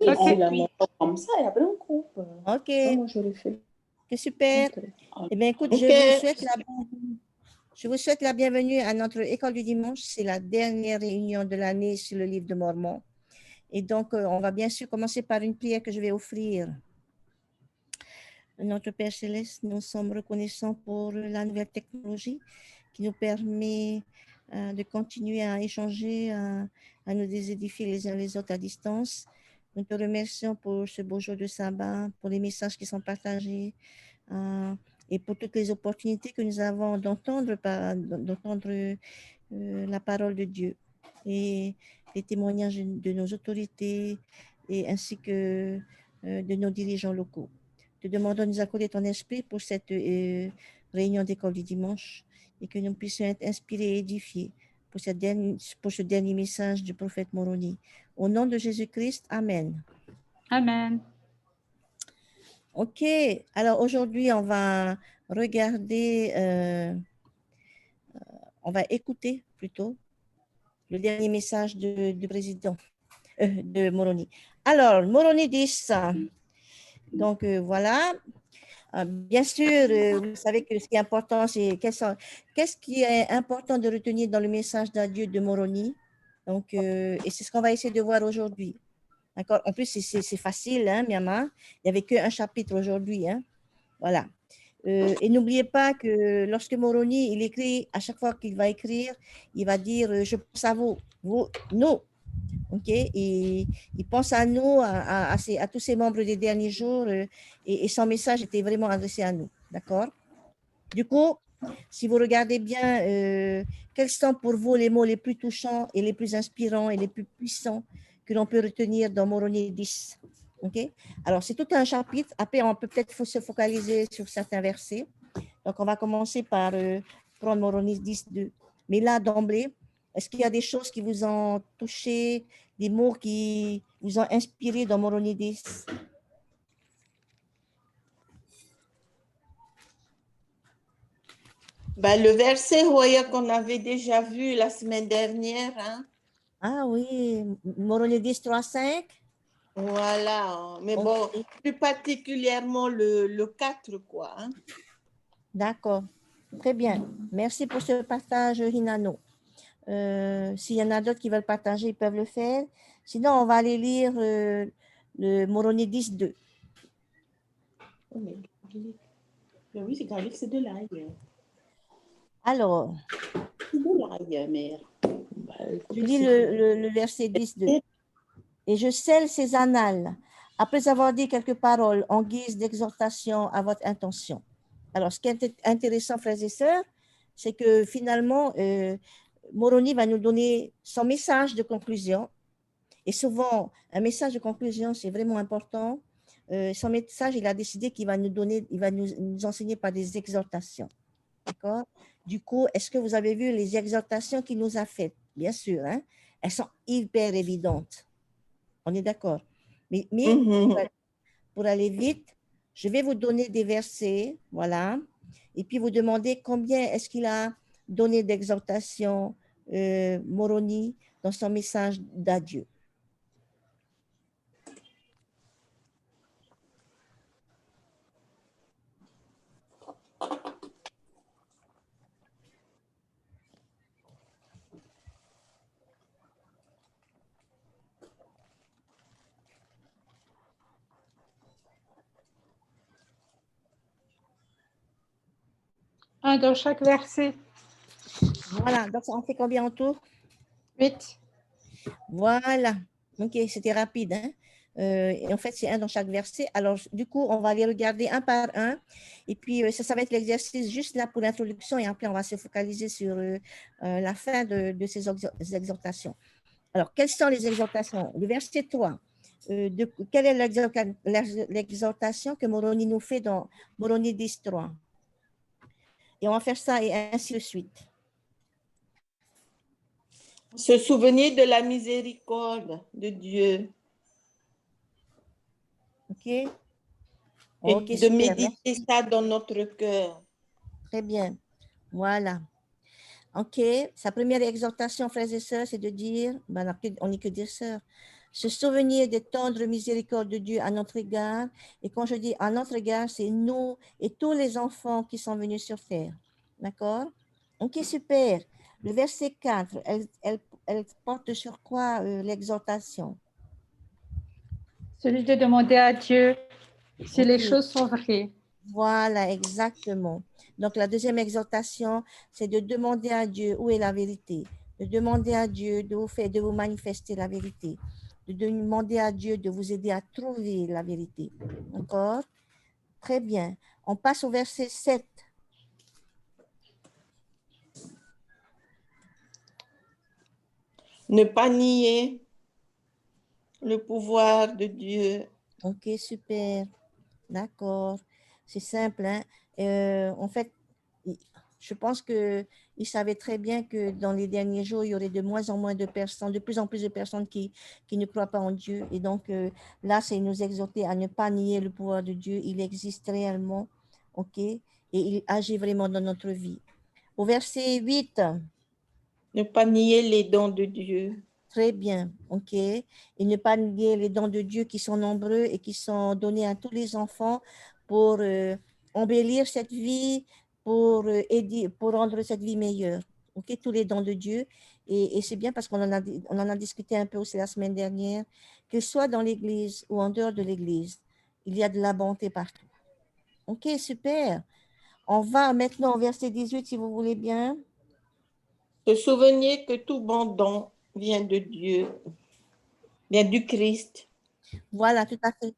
Ok. C'est la montre comme ça et après on coupe. Ok, Moi, je le fais. c'est super. Eh bien, écoute, je vous souhaite la bienvenue à notre école du dimanche. C'est la dernière réunion de l'année sur le livre de Mormon. Et donc, on va bien sûr commencer par une prière que je vais offrir. Notre Père Céleste, nous sommes reconnaissants pour la nouvelle technologie qui nous permet de continuer à échanger, à nous édifier les uns les autres à distance. Nous te remercions pour ce beau jour de sabbat, pour les messages qui sont partagés et pour toutes les opportunités que nous avons d'entendre la parole de Dieu et les témoignages de nos autorités et ainsi que de nos dirigeants locaux. Te demandons de nous accorder ton esprit pour cette réunion d'école du dimanche et que nous puissions être inspirés et édifiés pour ce dernier message du prophète Moroni. Au nom de Jésus-Christ, Amen. Amen. Ok, alors aujourd'hui, on va regarder, on va écouter plutôt le dernier message du président de Moroni. Alors, Moroni 10, donc voilà. Bien sûr, vous savez que ce qui est important, c'est qu'est-ce qui est important de retenir dans le message d'adieu de Moroni. Donc, et c'est ce qu'on va essayer de voir aujourd'hui. D'accord. En plus, c'est facile, hein, Myama. Il n'y avait qu'un chapitre aujourd'hui. Hein. Voilà. Et n'oubliez pas que lorsque Moroni, il écrit, à chaque fois qu'il va écrire, il va dire je pense à vous, nous. Ok, et il pense à nous, à tous ces membres des derniers jours, et son message était vraiment adressé à nous. D'accord. Du coup, si vous regardez bien, quels sont pour vous les mots les plus touchants et les plus inspirants et les plus puissants que l'on peut retenir dans Moroni 10? Ok. Alors, c'est tout un chapitre. Après, on peut peut-être se focaliser sur certains versets. Donc, on va commencer par prendre Moroni 10, 2. Mais là, d'emblée, est-ce qu'il y a des choses qui vous ont touché, des mots qui vous ont inspiré dans Moroni 10? Le verset qu'on avait déjà vu la semaine dernière. Hein? Ah oui, Moroni 10, 3, 5. Voilà, mais Okay. bon, plus particulièrement le 4, quoi. Hein? D'accord, très bien. Merci pour ce partage, Hinano. S'il y en a d'autres qui veulent partager, ils peuvent le faire. Sinon, on va aller lire le Moroni 10, 2. Mais oui, c'est garlic, c'est de l'ail. Alors, c'est de l'ail, mère. Je lis le verset 10, 2. Et je scelle ces annales, après avoir dit quelques paroles en guise d'exhortation à votre intention. Alors, ce qui est intéressant, frères et sœurs, c'est que finalement, Moroni va nous donner son message de conclusion. Et souvent, un message de conclusion, c'est vraiment important. Son message, il a décidé qu'il va nous donner, il va nous enseigner par des exhortations. D'accord? Du coup, est-ce que vous avez vu les exhortations qu'il nous a faites? Bien sûr, hein? Elles sont hyper évidentes. On est d'accord. Mais pour aller vite, je vais vous donner des versets, voilà, et puis vous demander combien est-ce qu'il a donné d'exhortations Moroni dans son message d'adieu. Un dans chaque verset. Voilà, donc on fait combien en tout? 8. Voilà, ok, c'était rapide. Hein? Et en fait, c'est un dans chaque verset. Alors, du coup, on va les regarder un par un. Et puis, ça va être l'exercice juste là pour l'introduction. Et après, on va se focaliser sur la fin de ces exhortations. Alors, quelles sont les exhortations? Le verset 3. Quelle est l'exhortation que Moroni nous fait dans Moroni 10, 3? Et on va faire ça et ainsi de suite. Se souvenir de la miséricorde de Dieu. OK? Et Okay, de super, méditer merci. ça dans notre cœur. Très bien. Voilà. OK. Sa première exhortation, frères et sœurs, c'est de dire, on n'est que des sœurs, se souvenir des tendres miséricordes de Dieu à notre égard. Et quand je dis à notre égard, c'est nous et tous les enfants qui sont venus sur terre. D'accord? Ok, super. Le verset 4, elle porte sur quoi l'exhortation? Celui de demander à Dieu si les Ok. choses sont vraies. Voilà, exactement. Donc, la deuxième exhortation, c'est de demander à Dieu où est la vérité, de demander à Dieu de vous manifester la vérité, de demander à Dieu de vous aider à trouver la vérité. D'accord? Très bien. On passe au verset 7. Ne pas nier le pouvoir de Dieu. Ok, super. D'accord. C'est simple, hein? En fait, je pense qu'il savait très bien que dans les derniers jours, il y aurait de moins en moins de personnes, de plus en plus de personnes qui ne croient pas en Dieu. Et donc, là, c'est nous exhorter à ne pas nier le pouvoir de Dieu. Il existe réellement, ok? Et il agit vraiment dans notre vie. Au verset 8, Ne pas nier les dons de Dieu. très bien, ok? Et ne pas nier les dons de Dieu qui sont nombreux et qui sont donnés à tous les enfants pour embellir cette vie, pour aider, pour rendre cette vie meilleure. Ok, tous les dons de Dieu. Et c'est bien parce qu'on on en a discuté un peu aussi la semaine dernière, que soit dans l'Église ou en dehors de l'Église, il y a de la bonté partout. Ok, super. On va maintenant au verset 18, si vous voulez bien. Se souvenir que tout bon don vient de Dieu, vient du Christ. Voilà, tout à fait.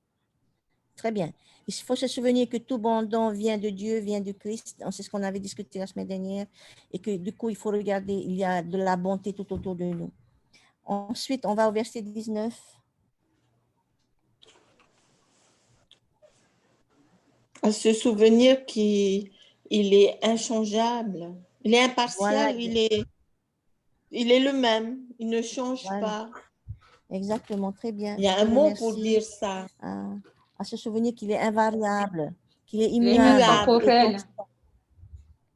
Très bien. Il faut se souvenir que tout bon don vient de Dieu, vient du Christ. C'est ce qu'on avait discuté la semaine dernière. Et que du coup, il faut regarder, il y a de la bonté tout autour de nous. Ensuite, on va au verset 19. À se souvenir qu'il est inchangeable, il est Voilà, impartial, il est le même, il ne change voilà, pas. exactement, très bien. Il y a Je un te mot pour remercie. dire ça. À se souvenir qu'il est invariable, qu'il est Il est immuable et intemporel. constant.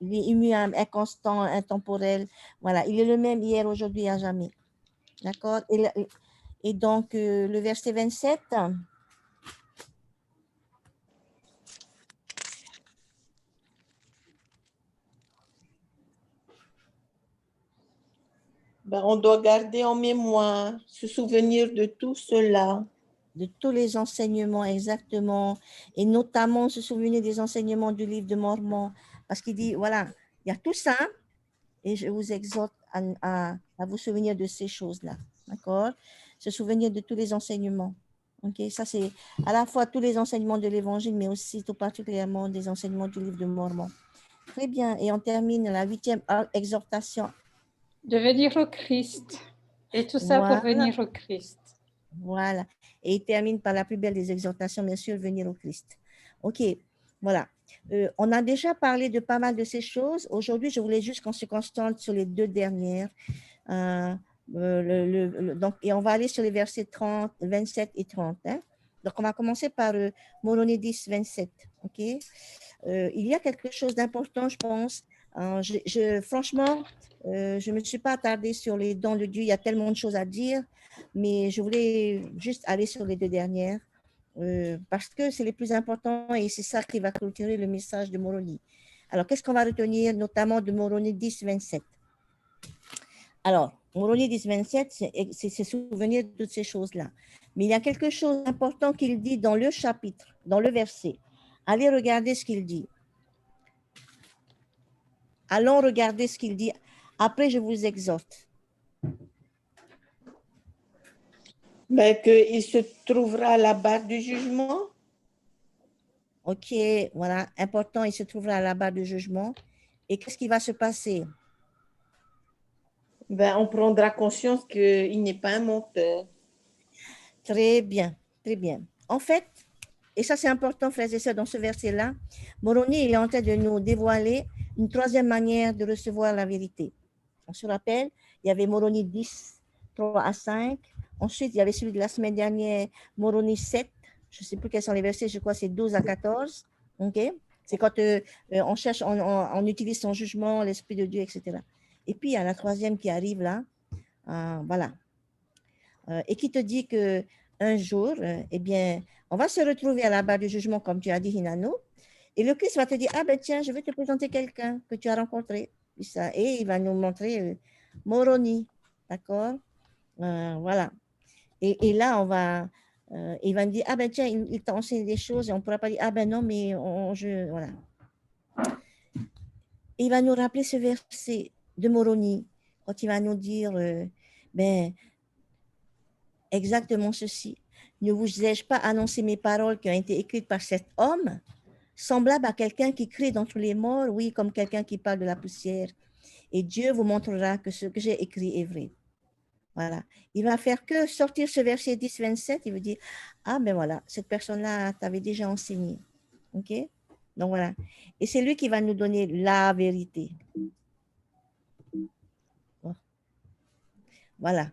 Il est immuable, inconstant, intemporel. Voilà, il est le même hier, aujourd'hui, à jamais. D'accord? Et donc, le verset 27. Ben, on doit garder en mémoire, se souvenir de tout cela. De tous les enseignements exactement, et notamment se souvenir des enseignements du livre de Mormon, parce qu'il dit, voilà, il y a tout ça, et je vous exhorte à vous souvenir de ces choses-là, d'accord? Se souvenir de tous les enseignements, ok? Ça, c'est à la fois tous les enseignements de l'Évangile, mais aussi tout particulièrement des enseignements du livre de Mormon. Très bien, et on termine la 8e exhortation. De venir au Christ. Et tout ça pour venir au Christ. Voilà. Et il termine par la plus belle des exhortations, bien sûr, venir au Christ. OK, voilà. On a déjà parlé de pas mal de ces choses. Aujourd'hui, je voulais juste qu'on se concentre sur les deux dernières. Donc, et on va aller sur les versets 30, 27 et 30. Hein. Donc, on va commencer par Moroni 10, 27. OK? Il y a quelque chose d'important, je pense. Franchement, je ne me suis pas attardée sur les dons de Dieu. Il y a tellement de choses à dire, mais je voulais juste aller sur les deux dernières parce que c'est les plus importants et c'est ça qui va clôturer le message de Moroni. Alors, qu'est-ce qu'on va retenir notamment de Moroni 10, 27? Alors, Moroni 10, 27, c'est se souvenir de toutes ces choses-là. Mais il y a quelque chose d'important qu'il dit dans le chapitre, dans le verset. Allez regarder ce qu'il dit. Allons regarder ce qu'il dit. Après, je vous exhorte. Ben, qu'il se trouvera à la barre du jugement. OK, voilà, important, il se trouvera à la barre du jugement. Et qu'est-ce qui va se passer? Ben, on prendra conscience qu'il n'est pas un menteur. Très bien, très bien. En fait, et ça c'est important, frères et sœurs, dans ce verset-là, Moroni il est en train de nous dévoiler une troisième manière de recevoir la vérité. On se rappelle, il y avait Moroni 10, 3 à 5. Ensuite, il y avait celui de la semaine dernière, Moroni 7. Je ne sais plus quels sont les versets, je crois que c'est 12 à 14. Okay? C'est quand on cherche, on utilise son jugement, l'Esprit de Dieu, etc. Et puis, il y a la troisième qui arrive là. Voilà. et qui te dit que un jour, eh bien, on va se retrouver à la barre du jugement, comme tu as dit, Hinano, et le Christ va te dire, ah ben tiens, je vais te présenter quelqu'un que tu as rencontré, et il va nous montrer Moroni, d'accord? Voilà. Et là, il va me dire, ah ben tiens, il t'a enseigné des choses, et on ne pourra pas dire, ah ben non, mais voilà. Et il va nous rappeler ce verset de Moroni, quand il va nous dire, ben, exactement ceci. Ne vous ai-je pas annoncé mes paroles qui ont été écrites par cet homme, semblable à quelqu'un qui crie d'entre les morts, oui, comme quelqu'un qui parle de la poussière. Et Dieu vous montrera que ce que j'ai écrit est vrai. Voilà. Il va faire que sortir ce verset 10-27, il veut dire, ah ben voilà, cette personne-là t'avait déjà enseigné. OK? Donc voilà. Et c'est lui qui va nous donner la vérité. Voilà.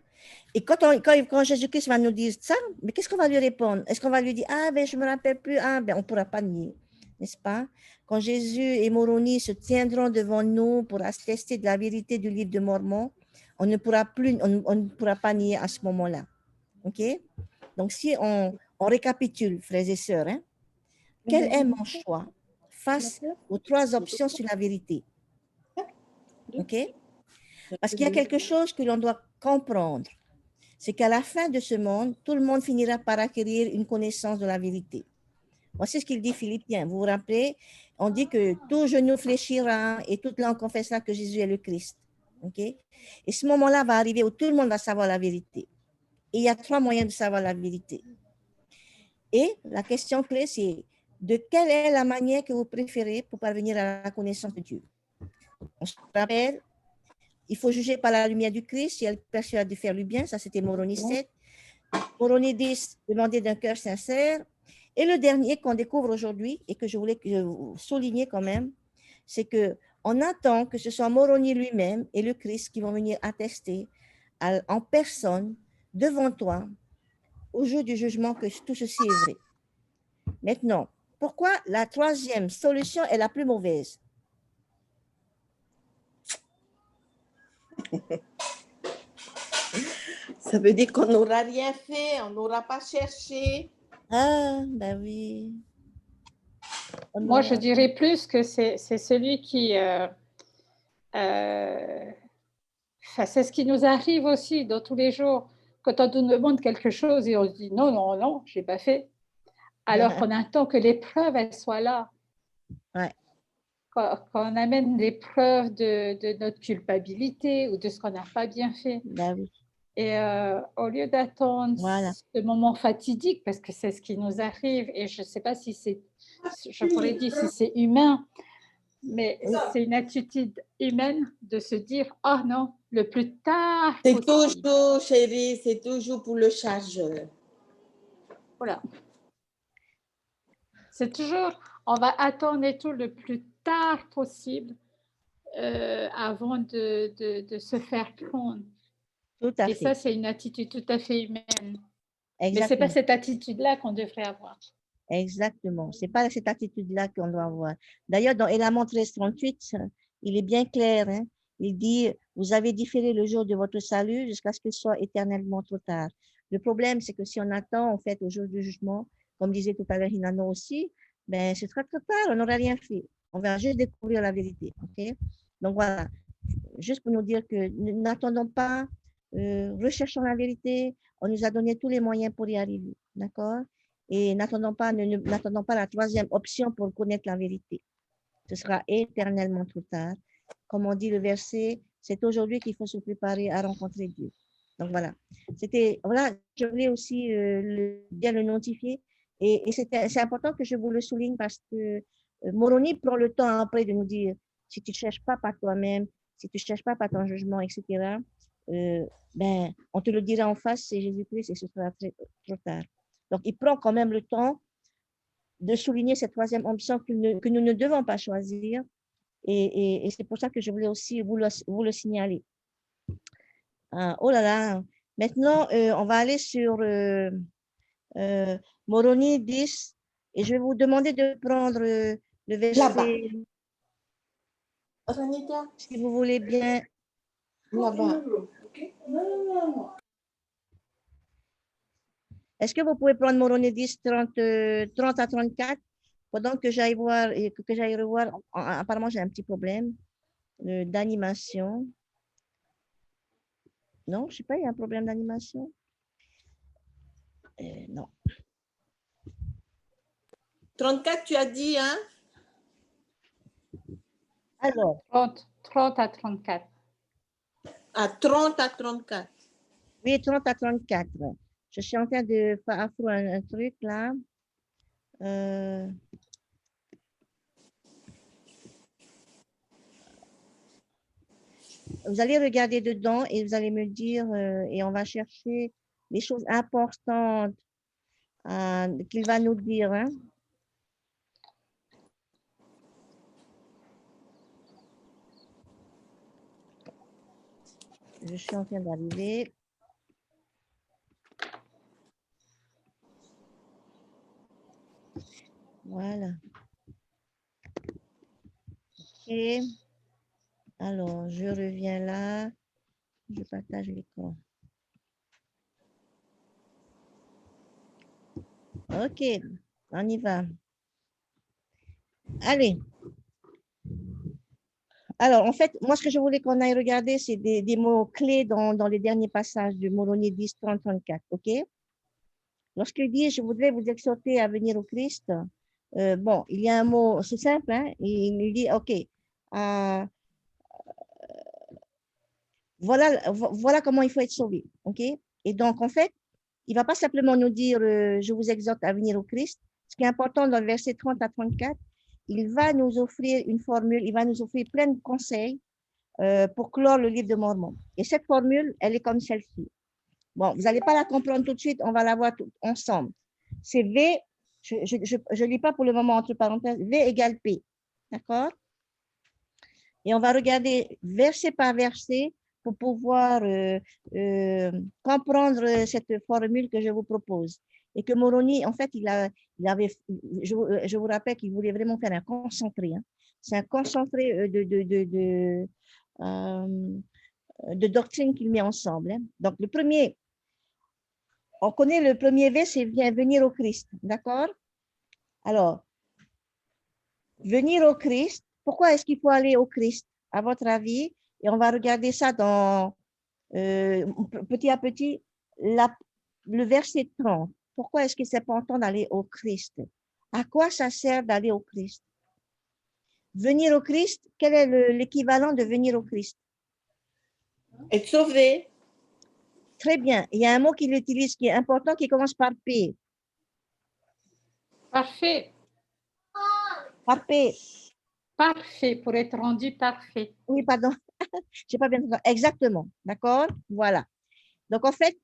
Et quand Jésus-Christ va nous dire ça, mais qu'est-ce qu'on va lui répondre? Est-ce qu'on va lui dire, ah ben je ne me rappelle plus, ah ben on ne pourra pas nier, n'est-ce pas? Quand Jésus et Moroni se tiendront devant nous pour attester de la vérité du livre de Mormon, on ne pourra pas nier à ce moment-là. OK? Donc si on récapitule, frères et sœurs, hein, quel est mon choix face aux 3 options sur la vérité? OK? Parce qu'il y a quelque chose que l'on doit comprendre. C'est qu'à la fin de ce monde, tout le monde finira par acquérir une connaissance de la vérité. Voici ce qu'il dit Philippiens. Vous vous rappelez, on dit que tout genou fléchira et toute langue confessera que Jésus est le Christ. OK? Et ce moment-là va arriver où tout le monde va savoir la vérité. Et il y a 3 moyens de savoir la vérité. Et la question clé, c'est de quelle est la manière que vous préférez pour parvenir à la connaissance de Dieu? On se rappelle, il faut juger par la lumière du Christ si elle persuade de faire le bien. Ça, c'était Moroni 7. Moroni 10, demander d'un cœur sincère. Et le dernier qu'on découvre aujourd'hui et que je voulais souligner quand même, c'est qu'on attend que ce soit Moroni lui-même et le Christ qui vont venir attester en personne devant toi au jour du jugement que tout ceci est vrai. Maintenant, pourquoi la 3e solution est la plus mauvaise? Ça veut dire qu'on n'aura rien fait, on n'aura pas cherché. Ah, ben oui. Moi, je dirais plus que c'est celui qui... c'est ce qui nous arrive aussi dans tous les jours. Quand on nous demande quelque chose et on se dit non, non, non, je n'ai pas fait. Alors qu'on attend que les preuves, elles soient là. Ouais. Quand on amène les preuves de notre culpabilité ou de ce qu'on n'a pas bien fait. Ben oui. Et au lieu d'attendre ce moment fatidique, parce que c'est ce qui nous arrive, et je ne sais pas si c'est, je pourrais dire si c'est humain, mais c'est une attitude humaine de se dire « Ah non, le plus tard possible. » C'est toujours, chérie, c'est toujours pour le chargeur. Voilà. C'est toujours, on va attendre et tout le plus tard possible avant de se faire prendre. Tout à fait. Et ça, c'est une attitude tout à fait humaine. Exactement. Mais ce n'est pas cette attitude-là qu'on devrait avoir. Exactement. Ce n'est pas cette attitude-là qu'on doit avoir. D'ailleurs, dans Élément 13:38, il est bien clair. Hein? Il dit, vous avez différé le jour de votre salut jusqu'à ce qu'il soit éternellement trop tard. Le problème, c'est que si on attend, en fait, au jour du jugement, comme disait tout à l'heure Hinano aussi, ben, c'est très tard, on n'aura rien fait. On va juste découvrir la vérité. Okay? Donc voilà, juste pour nous dire que n'attendons pas, recherchons la vérité. On nous a donné tous les moyens pour y arriver. D'accord? Et n'attendons pas la 3e option pour connaître la vérité. Ce sera éternellement trop tard. Comme on dit le verset, c'est aujourd'hui qu'il faut se préparer à rencontrer Dieu. Donc voilà. Voilà, je voulais aussi bien le notifier. Et c'est important que je vous le souligne parce que Moroni prend le temps après de nous dire, si tu ne cherches pas par toi-même, si tu ne cherches pas par ton jugement, etc., ben, on te le dira en face, c'est Jésus-Christ et ce sera trop tard. Donc, il prend quand même le temps de souligner cette 3e option que nous ne devons pas choisir. Et c'est pour ça que je voulais aussi vous le signaler. Oh là là. Maintenant, on va aller sur Moroni 10. Et je vais vous demander de prendre le verset. Si vous voulez bien. Là-bas. Est-ce que vous pouvez prendre Moroni 10, 30, 30 à 34 pendant que j'aille voir et que j'aille revoir? Apparemment, j'ai un petit problème d'animation. Non, je ne sais pas, il y a un problème d'animation. Non. 34, tu as dit, hein? Alors. 30 à 34. À 30 à 34. Oui, 30 à 34. Je suis en train de faire un truc là. Vous allez regarder dedans et vous allez me dire, et on va chercher les choses importantes qu'il va nous dire. Hein. Je suis en train d'arriver. Voilà. Ok. Alors, je reviens là. Je partage l'écran. Ok, on y va. Allez. Alors, en fait, moi, ce que je voulais qu'on aille regarder, c'est des mots-clés dans les derniers passages du Moroni 10, 30, 34. OK? Lorsqu'il dit « Je voudrais vous exhorter à venir au Christ », bon, il y a un mot, c'est simple, hein? Il dit « OK, voilà comment il faut être sauvé. » OK? Et donc, en fait, il ne va pas simplement nous dire « Je vous exhorte à venir au Christ ». Ce qui est important dans le verset 30 à 34, il va nous offrir une formule, il va nous offrir plein de conseils pour clore le livre de Mormon. Et cette formule, elle est comme celle-ci. Bon, vous n'allez pas la comprendre tout de suite, on va la voir ensemble. C'est V, je ne lis pas pour le moment entre parenthèses, V égale P. D'accord? Et on va regarder verset par verset pour pouvoir comprendre cette formule que je vous propose. Et que Moroni, en fait, je vous rappelle qu'il voulait vraiment faire un concentré. Hein. C'est un concentré de doctrine qu'il met ensemble. Hein. Donc, le premier, on connaît le premier V, c'est venir au Christ. D'accord? Alors, venir au Christ, pourquoi est-ce qu'il faut aller au Christ, à votre avis? Et on va regarder ça dans, petit à petit, le verset 30. Pourquoi est-ce que c'est important d'aller au Christ? À quoi ça sert d'aller au Christ? Venir au Christ, quel est l'équivalent de venir au Christ? Être sauvé. Très bien. Il y a un mot qu'il utilise qui est important, qui commence par P. Parfait. Parfait. Parfait, pour être rendu parfait. Oui, pardon. Je n'ai pas bien entendu. Exactement. D'accord? Voilà. Donc, en fait,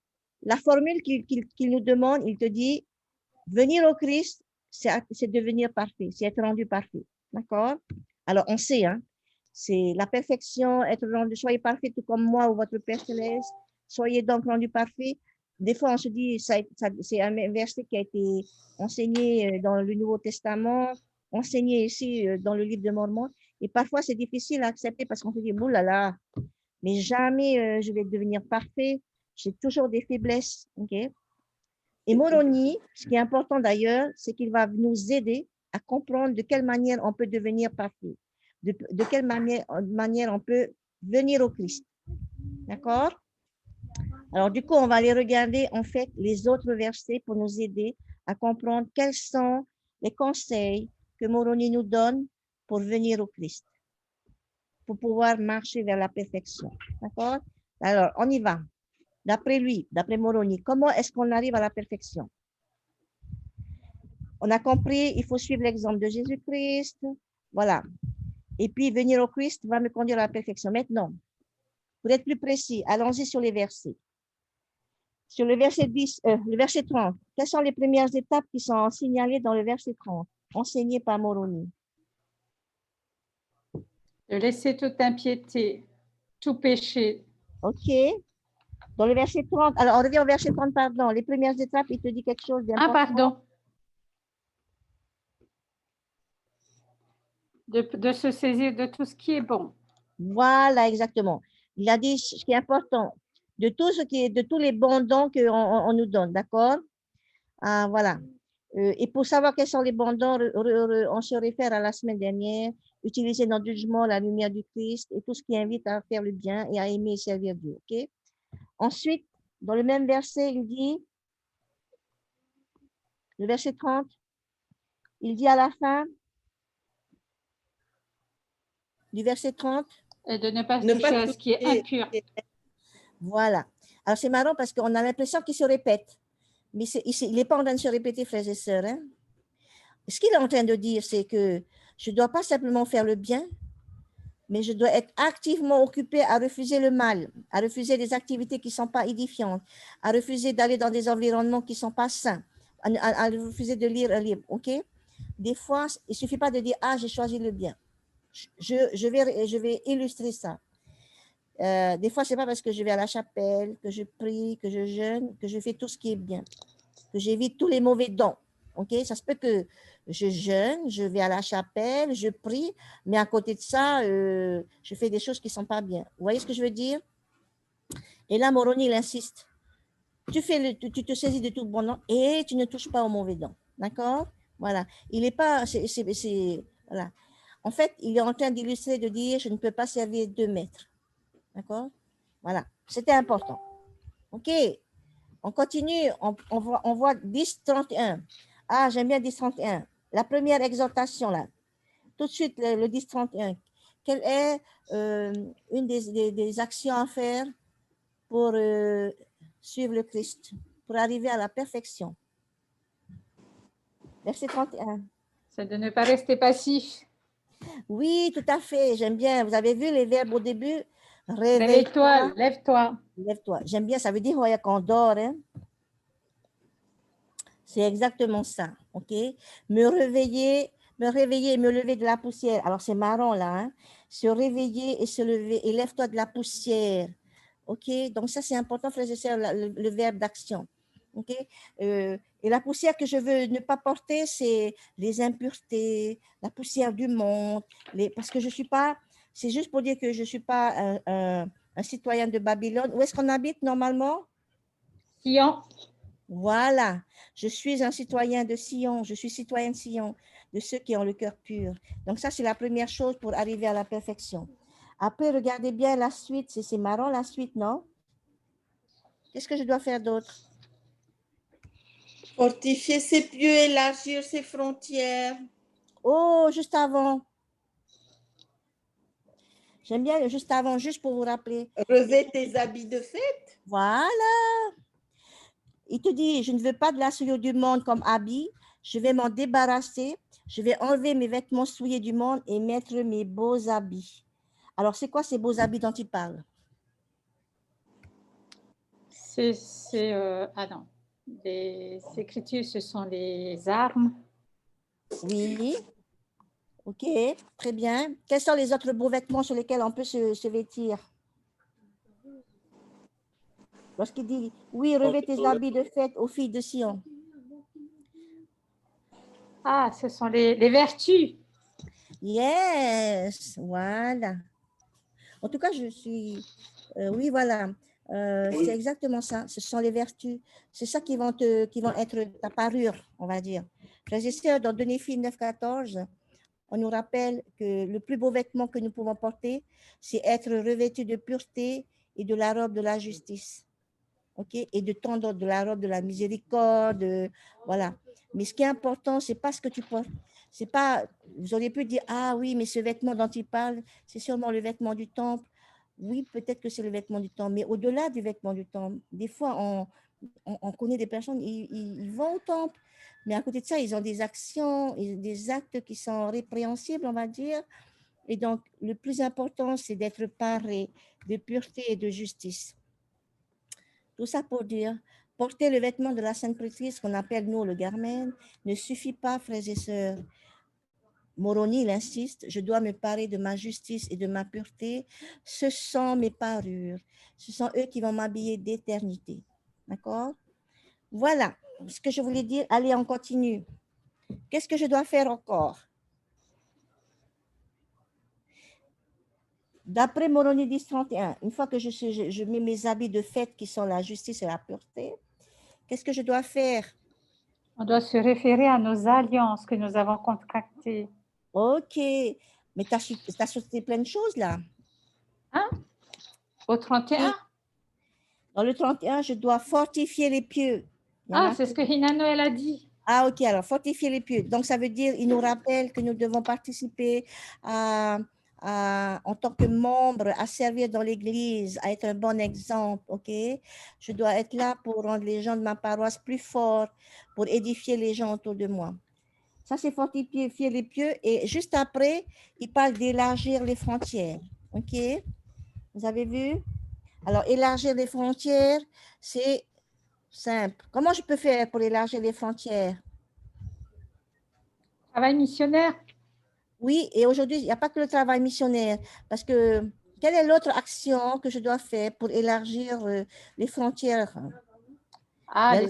la formule qu'il nous demande, il te dit, venir au Christ, c'est devenir parfait, c'est être rendu parfait. D'accord? Alors, on sait, hein, c'est la perfection, être rendu, soyez parfait tout comme moi ou votre Père Céleste, soyez donc rendu parfait. Des fois, on se dit, c'est un verset qui a été enseigné dans le Nouveau Testament, enseigné ici dans le livre de Mormon, et parfois c'est difficile à accepter parce qu'on se dit, boulala, mais jamais je vais devenir parfait, j'ai toujours des faiblesses. Okay? Et Moroni, ce qui est important d'ailleurs, c'est qu'il va nous aider à comprendre de quelle manière on peut devenir parfait, de quelle manière on peut venir au Christ. D'accord? Alors, du coup, on va aller regarder en fait les autres versets pour nous aider à comprendre quels sont les conseils que Moroni nous donne pour venir au Christ, pour pouvoir marcher vers la perfection. D'accord? Alors, on y va. D'après lui, d'après Moroni, comment est-ce qu'on arrive à la perfection? On a compris, il faut suivre l'exemple de Jésus-Christ. Voilà. Et puis, venir au Christ va me conduire à la perfection. Maintenant, pour être plus précis, allons-y sur les versets. Sur le verset 10, le verset 30, quelles sont les premières étapes qui sont signalées dans le verset 30, enseignées par Moroni? De laisser toute impiété, tout péché. OK. Dans le verset 30, alors on revient au verset 30, pardon. Les premières étapes, il te dit quelque chose d'important. Ah, pardon. De se saisir de tout ce qui est bon. Voilà, exactement. Il a dit ce qui est important, de tous les bons dons qu'on nous donne, d'accord? Ah, voilà. Et pour savoir quels sont les bons dons, on se réfère à la semaine dernière. Utiliser notre jugement la lumière du Christ et tout ce qui invite à faire le bien et à aimer et servir Dieu. Ok? Ensuite, dans le même verset, il dit, le verset 30, il dit à la fin du verset 30, Et de ne pas Ne toucher pas à ce qui est toucher. impur. voilà. Alors, c'est marrant parce qu'on a l'impression qu'il se répète. Mais il n'est pas en train de se répéter, frères et sœurs. Hein? Ce qu'il est en train de dire, c'est que je ne dois pas simplement faire le bien, mais je dois être activement occupé à refuser le mal, à refuser des activités qui ne sont pas édifiantes, à refuser d'aller dans des environnements qui ne sont pas sains, à refuser de lire un livre. OK? Des fois, il ne suffit pas de dire « Ah, j'ai choisi le bien ». Je vais illustrer ça. Des fois, ce n'est pas parce que je vais à la chapelle, que je prie, que je jeûne, que je fais tout ce qui est bien, que j'évite tous les mauvais dons. Ok, ça se peut que je jeûne, je vais à la chapelle, je prie, mais à côté de ça, je fais des choses qui ne sont pas bien. Vous voyez ce que je veux dire? Et là, Moroni, il insiste. Tu te saisis de tout bon nom et tu ne touches pas aux mauvais dons. D'accord? Voilà. Il n'est pas. Voilà. En fait, il est en train d'illustrer, de dire je ne peux pas servir 2 maîtres. D'accord? Voilà. C'était important. OK. On continue. On voit 10-31. Ah, j'aime bien 10-31. La première exhortation, là. Tout de suite, le 10-31. Quelle est une des actions à faire pour suivre le Christ, pour arriver à la perfection? Verset 31. C'est de ne pas rester passif. Oui, tout à fait. J'aime bien. Vous avez vu les verbes au début? Réveille-toi, Réveille-toi, lève-toi. lève-toi. J'aime bien. Ça veut dire qu'on dort. Hein? C'est exactement ça. OK? Me réveiller et me lever de la poussière. Alors, c'est marrant là. Hein? Se réveiller et se lever. Et lève-toi de la poussière. OK? Donc, ça, c'est important, frères et sœurs, le verbe d'action. OK? Et la poussière que je veux ne pas porter, c'est les impuretés, la poussière du monde. Parce que je ne suis pas. C'est juste pour dire que je ne suis pas un citoyen de Babylone. Où est-ce qu'on habite normalement? Sion. Voilà, je suis un citoyen de Sion, je suis citoyen de Sion, de ceux qui ont le cœur pur. Donc ça, c'est la première chose pour arriver à la perfection. Après, regardez bien la suite, c'est marrant la suite, non? Qu'est-ce que je dois faire d'autre? Fortifier ses pieux, élargir ses frontières. Oh, juste avant. J'aime bien juste avant, juste pour vous rappeler. Revêt tes habits de fête. Voilà. Il te dit, je ne veux pas de la souillure du monde comme habit, je vais m'en débarrasser, je vais enlever mes vêtements souillés du monde et mettre mes beaux habits. Alors, c'est quoi ces beaux habits dont il parle? Ah non, les écritures, ce sont les armes. Oui, ok, très bien. Quels sont les autres beaux vêtements sur lesquels on peut se vêtir? Lorsqu'il dit, oui, revêt tes habits de fête aux filles de Sion. Ah, ce sont les vertus. Yes, voilà. En tout cas, je suis... oui, voilà. C'est exactement ça. Ce sont les vertus. C'est ça qui vont être ta parure, on va dire. Frères et sœurs, dans 2 Néphilms 9-14, on nous rappelle que le plus beau vêtement que nous pouvons porter, c'est être revêtu de pureté et de la robe de la justice. OK? Et de la robe de la miséricorde. Voilà. Mais ce qui est important, ce n'est pas ce que tu portes. C'est pas, vous auriez pu dire, ah oui, mais ce vêtement dont il parle, c'est sûrement le vêtement du temple. Oui, peut-être que c'est le vêtement du temple, mais au-delà du vêtement du temple, des fois, on connaît des personnes, ils vont au temple, mais à côté de ça, ils ont des actions, des actes qui sont répréhensibles, on va dire. Et donc, le plus important, c'est d'être paré de pureté et de justice. Tout ça pour dire, porter le vêtement de la Sainte Prêtrise, qu'on appelle nous le garmen, ne suffit pas, frères et sœurs. Moroni, il insiste, je dois me parer de ma justice et de ma pureté. Ce sont mes parures. Ce sont eux qui vont m'habiller d'éternité. D'accord? Voilà ce que je voulais dire. Allez, on continue. Qu'est-ce que je dois faire encore? D'après Moroni 10-31, une fois que je mets mes habits de fête qui sont la justice et la pureté, qu'est-ce que je dois faire On doit se référer à nos alliances que nous avons contractées. Ok. Mais tu as sauté plein de choses là. Hein? Au 31? Dans le 31, je dois fortifier les pieux. Ah, c'est ce que Hinano, elle a dit. Ah, ok. Alors, fortifier les pieux. Donc, ça veut dire, il nous rappelle que nous devons participer en tant que membre, à servir dans l'Église, à être un bon exemple, ok? Je dois être là pour rendre les gens de ma paroisse plus forts, pour édifier les gens autour de moi. Ça, c'est fortifier les pieux. Et juste après, il parle d'élargir les frontières, ok? Vous avez vu? Alors, élargir les frontières, c'est simple. Comment je peux faire pour élargir les frontières? Travail missionnaire. Oui, et aujourd'hui, il n'y a pas que le travail missionnaire, parce que quelle est l'autre action que je dois faire pour élargir les frontières? Ah,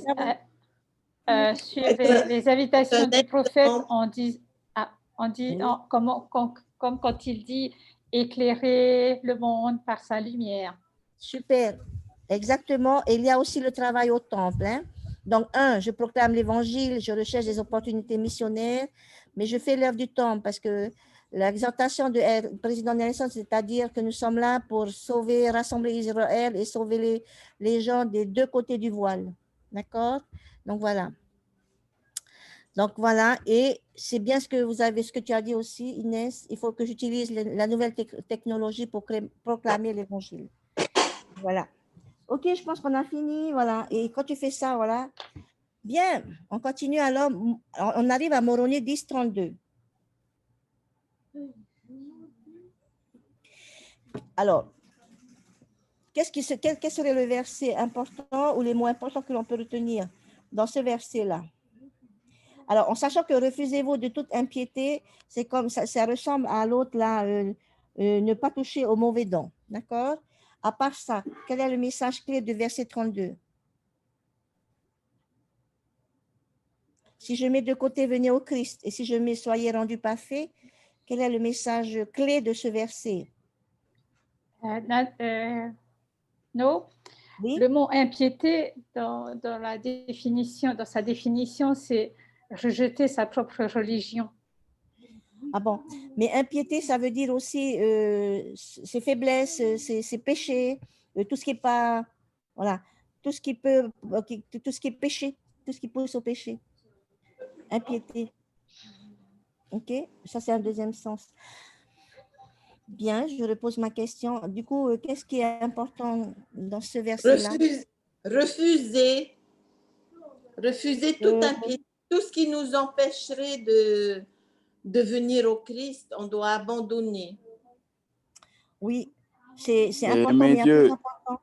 suivre les invitations du prophète, on dit Oui. comme quand il dit éclairer le monde par sa lumière. Super, exactement. Et il y a aussi le travail au temple, hein. Donc, je proclame l'évangile, je recherche des opportunités missionnaires, mais je fais l'œuvre du temple parce que l'exhortation du président Nelson, c'est-à-dire que nous sommes là pour sauver, rassembler Israël et sauver les gens des deux côtés du voile. D'accord? Donc, voilà. Donc, voilà. Et c'est bien ce que tu as dit aussi, Inès. Il faut que j'utilise la nouvelle technologie pour proclamer l'évangile. Voilà. Ok, je pense qu'on a fini, voilà. Et quand tu fais ça, voilà. Bien, on continue alors. On arrive à Moroni 10, 32. Alors, quel serait le verset important ou les mots importants que l'on peut retenir dans ce verset-là? Alors, en sachant que refusez-vous de toute impiété, c'est comme ça ressemble à l'autre là, ne pas toucher au mauvais don. D'accord? À part ça, quel est le message clé du verset 32? Si je mets de côté, venez au Christ, et si je mets soyez rendus parfaits, quel est le message clé de ce verset? Non. Oui? Le mot impiété, dans sa définition, c'est rejeter sa propre religion. Ah bon, mais impiété, ça veut dire aussi ses faiblesses, ses péchés, tout ce qui est pas, voilà, tout ce qui peut, tout ce qui est péché, tout ce qui pousse au péché. Impiété. Ok, ça c'est un deuxième sens. Bien, je repose ma question. Du coup, qu'est-ce qui est important dans ce verset-là? Refuser toute impiété, tout ce qui nous empêcherait de venir au Christ, on doit abandonner. Oui, c'est important, mais il y a plus important.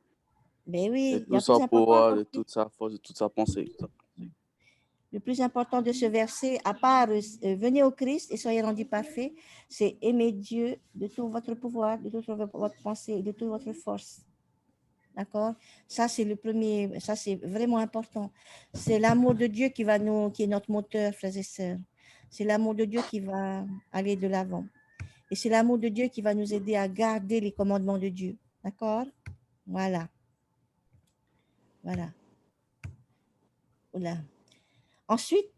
Mais oui, il y a plus important. De toute sa force, de toute sa pensée. Le plus important de ce verset, à part venez au Christ et soyez rendus parfaits, c'est aimer Dieu de tout votre pouvoir, de toute votre pensée et de toute votre force. D'accord? Ça, c'est le premier, ça, c'est vraiment important. C'est l'amour de Dieu qui est notre moteur, frères et sœurs. C'est l'amour de Dieu qui va aller de l'avant. Et c'est l'amour de Dieu qui va nous aider à garder les commandements de Dieu. D'accord? Voilà. Voilà. Voilà. Ensuite,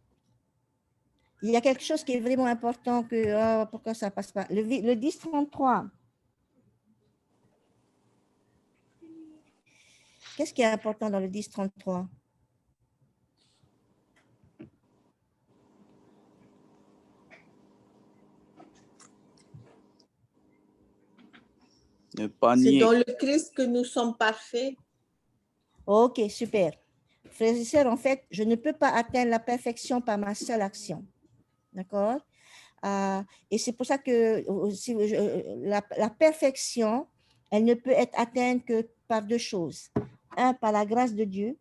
il y a quelque chose qui est vraiment important que, pourquoi ça ne passe pas? Le 10-33. Qu'est-ce qui est important dans le 10-33? C'est dans le Christ que nous sommes parfaits. Ok, super. Frères et sœurs, en fait, je ne peux pas atteindre la perfection par ma seule action. D'accord? Et c'est pour ça que la perfection, elle ne peut être atteinte que par deux choses. Un, par la grâce de Dieu,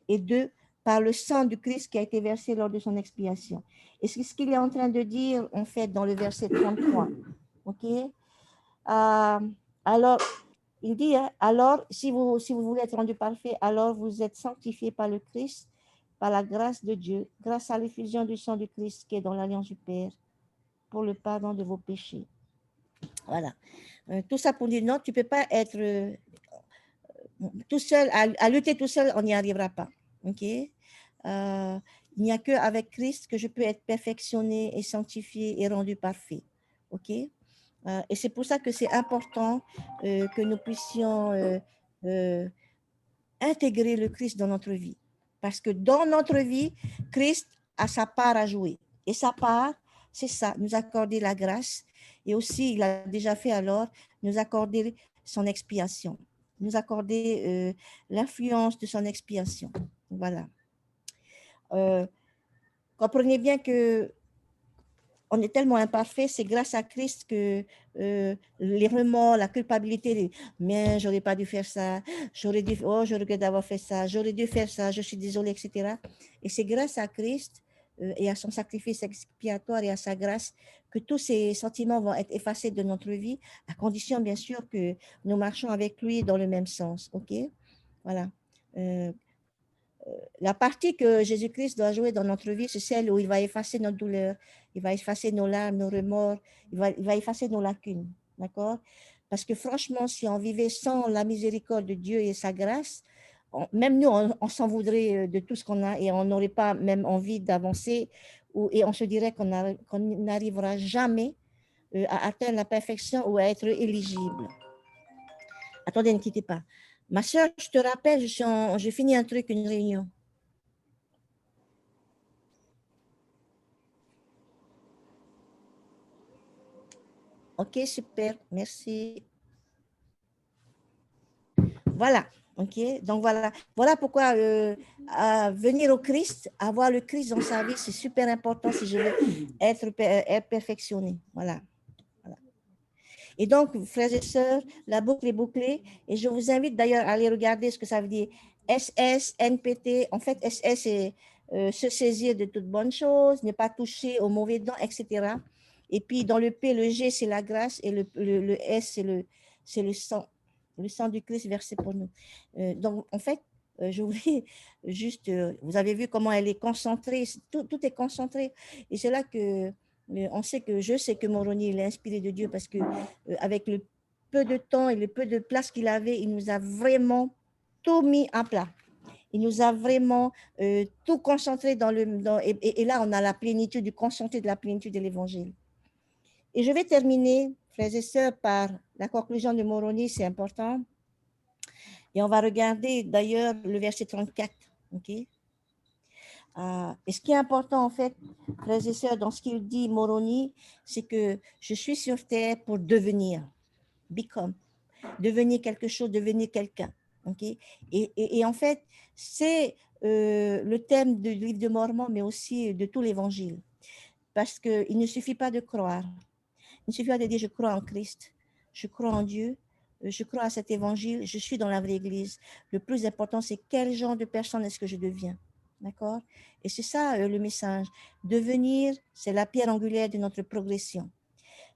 et deux, par le sang du Christ qui a été versé lors de son expiation. Et c'est ce qu'il est en train de dire, en fait, dans le verset 33. OK? Alors, il dit, alors, si vous voulez être rendu parfait, alors vous êtes sanctifiés par le Christ, par la grâce de Dieu, grâce à l'effusion du sang du Christ qui est dans l'alliance du Père, pour le pardon de vos péchés. Voilà. Tout ça pour dire, non, tu ne peux pas être tout seul, à lutter tout seul, on n'y arrivera pas. OK? Il Il n'y a qu'avec Christ que je peux être perfectionné et sanctifié et rendu parfait. OK? Et c'est pour ça que c'est important que nous puissions intégrer le Christ dans notre vie. Parce que dans notre vie, Christ a sa part à jouer. Et sa part, c'est ça, nous accorder la grâce. Et aussi, il a déjà fait alors, nous accorder son expiation. Nous accorder l'influence de son expiation. Voilà. Comprenez bien que on est tellement imparfait, c'est grâce à Christ que les remords, la culpabilité, mais j'aurais pas dû faire ça, j'aurais dû, oh, je regrette d'avoir fait ça, j'aurais dû faire ça, je suis désolée, etc. Et c'est grâce à Christ et à son sacrifice expiatoire et à sa grâce que tous ces sentiments vont être effacés de notre vie, à condition bien sûr que nous marchons avec lui dans le même sens. OK? Voilà. La partie que Jésus-Christ doit jouer dans notre vie, c'est celle où il va effacer notre douleur, il va effacer nos larmes, nos remords, il va effacer nos lacunes, d'accord? Parce que franchement, si on vivait sans la miséricorde de Dieu et sa grâce, même nous, on s'en voudrait de tout ce qu'on a et on n'aurait pas même envie d'avancer et on se dirait qu'on n'arrivera jamais à atteindre la perfection ou à être éligible. Attendez, ne quittez pas. Ma soeur, je te rappelle, je finis un truc, une réunion. Ok, super, merci. Voilà, ok. Donc voilà pourquoi venir au Christ, avoir le Christ dans sa vie, c'est super important si je veux être perfectionné. Voilà. Et donc, frères et sœurs, la boucle est bouclée. Et je vous invite d'ailleurs à aller regarder ce que ça veut dire. SS, NPT. En fait, SS, c'est se saisir de toutes bonnes choses, ne pas toucher aux mauvais dents, etc. Et puis, dans le P, le G, c'est la grâce. Et le S, c'est le sang. Le sang du Christ versé pour nous. Donc, en fait, je voulais juste... vous avez vu comment elle est concentrée. Tout est concentré. Et c'est là que... je sais que Moroni il est inspiré de Dieu parce que avec le peu de temps et le peu de place qu'il avait, il nous a vraiment tout mis à plat. Il nous a vraiment tout concentré et là on a la plénitude du concentré de la plénitude de l'évangile. Et je vais terminer, frères et sœurs, par la conclusion de Moroni, c'est important. Et on va regarder d'ailleurs le verset 34, ok? Et ce qui est important, en fait, frères et sœurs, dans ce qu'il dit, Moroni, c'est que je suis sur terre pour devenir, become, devenir quelque chose, devenir quelqu'un. Okay? Et en fait, c'est le thème du livre de Mormon, mais aussi de tout l'évangile. Parce qu'il ne suffit pas de croire. Il ne suffit pas de dire je crois en Christ, je crois en Dieu, je crois à cet évangile, je suis dans la vraie église. Le plus important, c'est quel genre de personne est-ce que je deviens. D'accord? Et c'est ça le message. Devenir, c'est la pierre angulaire de notre progression.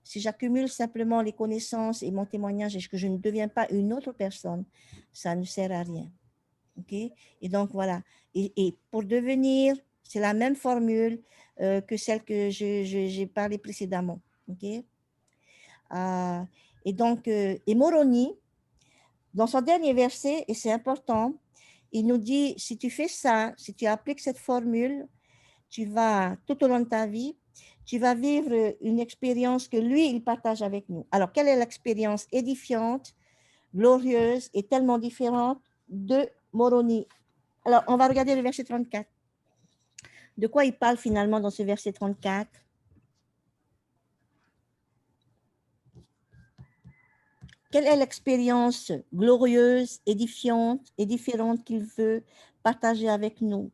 Si j'accumule simplement les connaissances et mon témoignage et que je ne deviens pas une autre personne, ça ne sert à rien. OK? Et donc, voilà. Et pour devenir, c'est la même formule que celle que j'ai parlé précédemment. OK? Et donc, et Moroni, dans son dernier verset, et c'est important, il nous dit, si tu fais ça, si tu appliques cette formule, tu vas, tout au long de ta vie, tu vas vivre une expérience que lui, il partage avec nous. Alors, quelle est l'expérience édifiante, glorieuse et tellement différente de Moroni? Alors, on va regarder le verset 34. De quoi il parle finalement dans ce verset 34? Quelle est l'expérience glorieuse, édifiante et différente qu'il veut partager avec nous?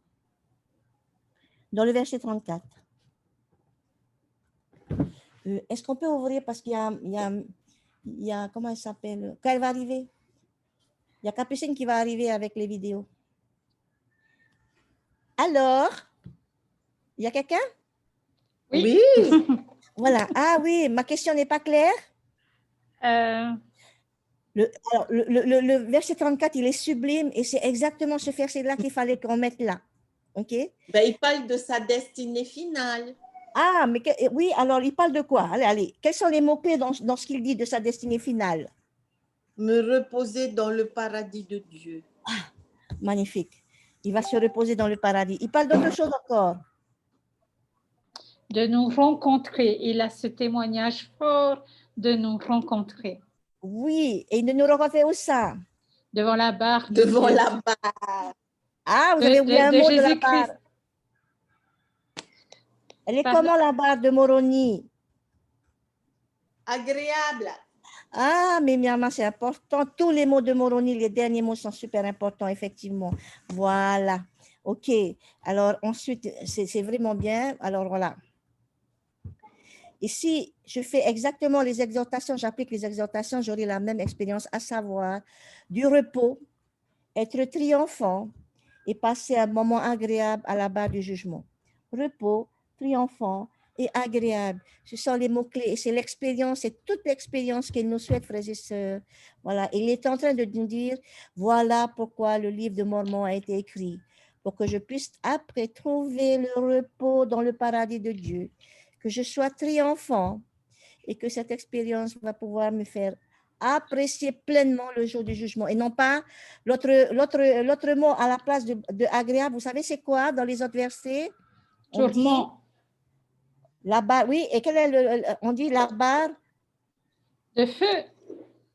Dans le verset 34. Est-ce qu'on peut ouvrir parce qu'il y a, comment elle s'appelle? Quand elle va arriver? Il y a Capucine qui va arriver avec les vidéos. Alors, il y a quelqu'un? Oui. Voilà. Ah oui, ma question n'est pas claire? Le verset 34, il est sublime et c'est exactement ce verset-là qu'il fallait qu'on mette là. OK? Ben, il parle de sa destinée finale. Ah, mais oui, alors il parle de quoi? Allez. Quels sont les mots-clés dans ce qu'il dit de sa destinée finale? Me reposer dans le paradis de Dieu. Ah, magnifique. Il va se reposer dans le paradis. Il parle d'autre chose encore. de nous rencontrer. Il a ce témoignage fort de nous rencontrer. Oui, et de nous rencontrer où ça? Devant la barre. Devant Dieu. la barre. Ah, vous avez oublié un de mot de la Jésus-Christ. barre. Elle est Pardon? comment la barre de Moroni? Agréable. Ah, mais Myama, c'est important. Tous les mots de Moroni, les derniers mots sont super importants, effectivement. Voilà. OK. Alors, ensuite, c'est vraiment bien. Alors, voilà. Ici, je fais exactement les exhortations, j'applique les exhortations, j'aurai la même expérience, à savoir du repos, être triomphant et passer un moment agréable à la barre du jugement. Repos, triomphant et agréable. Ce sont les mots-clés et c'est l'expérience, c'est toute l'expérience qu'il nous souhaite, frères et sœurs. Voilà, il est en train de nous dire, voilà pourquoi le livre de Mormon a été écrit, pour que je puisse après trouver le repos dans le paradis de Dieu, que je sois triomphant et que cette expérience va pouvoir me faire apprécier pleinement le jour du jugement et non pas l'autre mot à la place de agréable. Vous savez c'est quoi dans les autres versets? On dit la barre, oui, et quel est on dit la barre de feu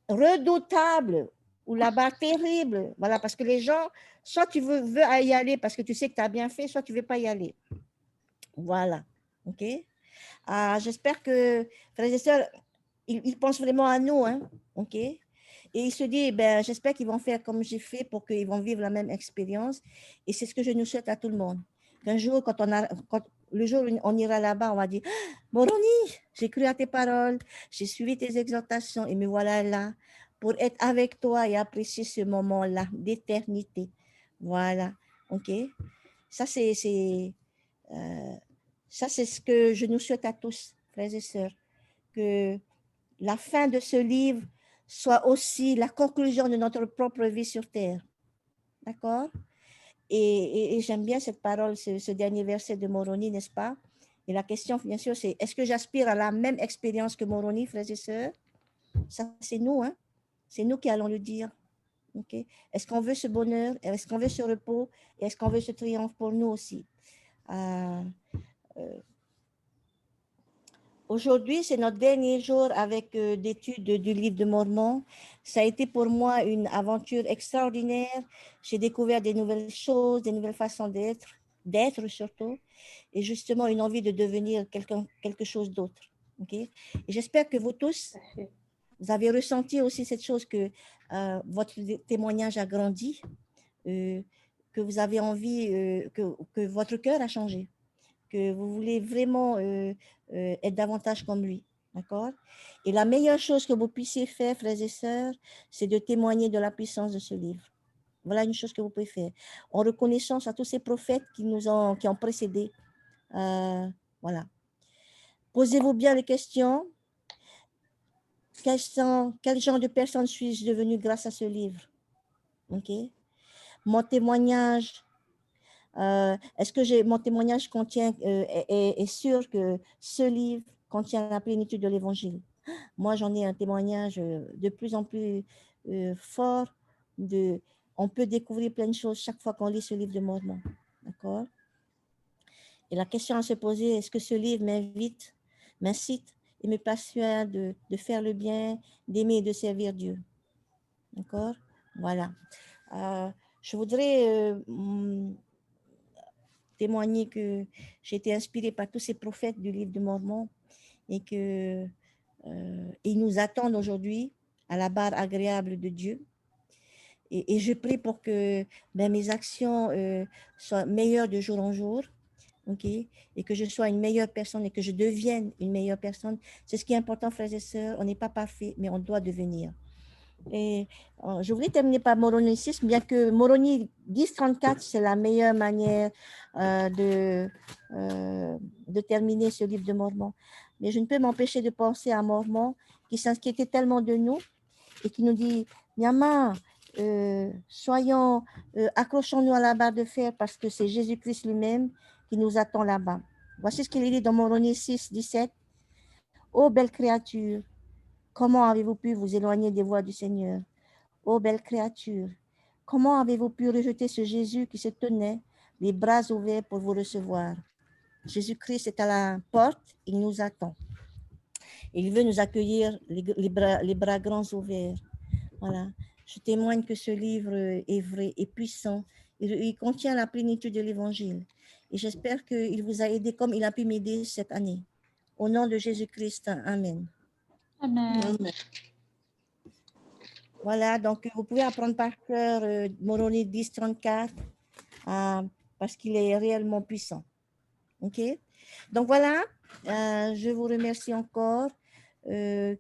redoutable ou la barre terrible. Voilà, parce que les gens, soit tu veux y aller parce que tu sais que tu as bien fait, soit tu ne veux pas y aller. Voilà, ok. J'espère que, frères et sœurs, ils pensent vraiment à nous, hein, ok. Et il se dit, ben, j'espère qu'ils vont faire comme j'ai fait pour qu'ils vont vivre la même expérience. Et c'est ce que je nous souhaite à tout le monde. Qu'un jour, le jour où on ira là-bas, on va dire, Moroni, j'ai cru à tes paroles, j'ai suivi tes exhortations et me voilà là pour être avec toi et apprécier ce moment-là d'éternité. Voilà, ok. Ça, c'est ce que je nous souhaite à tous, frères et sœurs, que la fin de ce livre soit aussi la conclusion de notre propre vie sur terre. D'accord? Et j'aime bien cette parole, ce dernier verset de Moroni, n'est-ce pas? Et la question, bien sûr, c'est est-ce que j'aspire à la même expérience que Moroni, frères et sœurs? Ça, c'est nous, hein? C'est nous qui allons le dire. Okay? Est-ce qu'on veut ce bonheur? Est-ce qu'on veut ce repos? Et est-ce qu'on veut ce triomphe pour nous aussi? Aujourd'hui, c'est notre dernier jour avec d'études du livre de Mormon. Ça a été pour moi une aventure extraordinaire. J'ai découvert des nouvelles choses, des nouvelles façons d'être surtout, et justement une envie de devenir quelque chose d'autre. Okay? Et j'espère que vous tous, vous avez ressenti aussi cette chose que votre témoignage a grandi, que vous avez envie, que votre cœur a changé, que vous voulez vraiment être davantage comme lui. D'accord? Et la meilleure chose que vous puissiez faire, frères et sœurs, c'est de témoigner de la puissance de ce livre. Voilà une chose que vous pouvez faire. En reconnaissance à tous ces prophètes qui ont précédé. Voilà. Posez-vous bien les questions. Quel genre de personne suis-je devenue grâce à ce livre? Ok? Mon témoignage, est-ce que mon témoignage contient, est sûr que ce livre contient la plénitude de l'évangile? Moi, j'en ai un témoignage de plus en plus fort. On peut découvrir plein de choses chaque fois qu'on lit ce livre de Mormon. D'accord? Et la question à se poser, est-ce que ce livre m'incite et me passionne de faire le bien, d'aimer et de servir Dieu? D'accord? Voilà. Je voudrais témoigner que j'ai été inspirée par tous ces prophètes du livre de Mormon et qu'ils nous attendent aujourd'hui à la barre agréable de Dieu. Et je prie pour que mes actions soient meilleures de jour en jour, okay? Et que je sois une meilleure personne et que je devienne une meilleure personne. C'est ce qui est important, frères et sœurs. On n'est pas parfait, mais on doit devenir. Et je voulais terminer par moronicisme, bien que Moroni 10.34, c'est la meilleure manière de terminer ce livre de Mormon. Mais je ne peux m'empêcher de penser à Mormon qui s'inquiétait tellement de nous et qui nous dit, Myama, accrochons-nous à la barre de fer parce que c'est Jésus-Christ lui-même qui nous attend là-bas. Voici ce qu'il dit dans Moroni 6.17. Ô belle créature, comment avez-vous pu vous éloigner des voies du Seigneur? Ô belle créature, comment avez-vous pu rejeter ce Jésus qui se tenait les bras ouverts pour vous recevoir? Jésus-Christ est à la porte, il nous attend. Il veut nous accueillir les bras grands ouverts. Voilà. Je témoigne que ce livre est vrai et puissant. Il contient la plénitude de l'Évangile. Et j'espère qu'il vous a aidé comme il a pu m'aider cette année. Au nom de Jésus-Christ, Amen. Amen. Voilà, donc vous pouvez apprendre par cœur Moroni 10, 34, parce qu'il est réellement puissant. OK? Donc voilà, je vous remercie encore de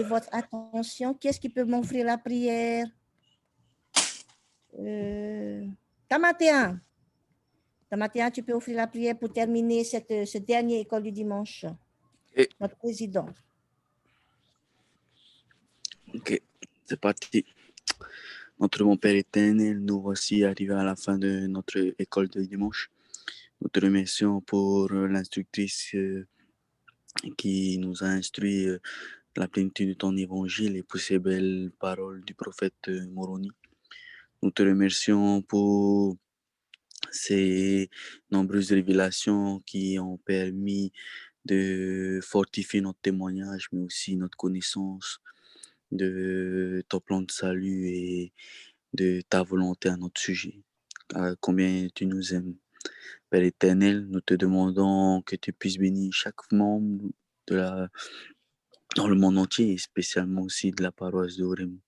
votre attention. Qui est-ce qui peut m'offrir la prière? Tamatea, tu peux offrir la prière pour terminer cette dernière école du dimanche. Et- Notre président. Ok, c'est parti. Notre bon Père éternel, nous voici arrivés à la fin de notre école de dimanche. Nous te remercions pour l'instructrice qui nous a instruit la plénitude de ton évangile et pour ces belles paroles du prophète Moroni. Nous te remercions pour ces nombreuses révélations qui ont permis de fortifier notre témoignage, mais aussi notre connaissance de ton plan de salut et de ta volonté à notre sujet. Combien tu nous aimes. Père éternel, nous te demandons que tu puisses bénir chaque membre dans le monde entier, et spécialement aussi de la paroisse de Orem.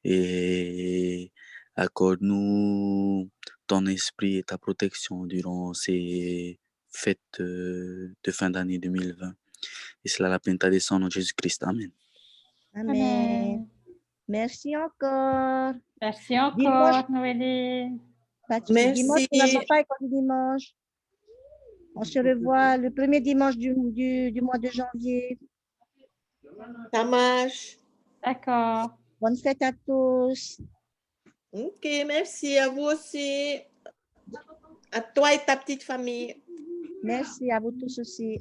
Et accorde-nous ton esprit et ta protection durant ces fêtes de fin d'année 2020. Et cela la pleine de son nom, Jésus-Christ. Amen. Amen. Amen. Merci encore. Merci encore, Dimanche. Noélie. Dimanche, nous n'avons pas école du dimanche. On se revoit le premier dimanche du mois de janvier. Ça marche. D'accord. Bonne fête à tous. Ok, merci à vous aussi. À toi et ta petite famille. Merci à vous tous aussi.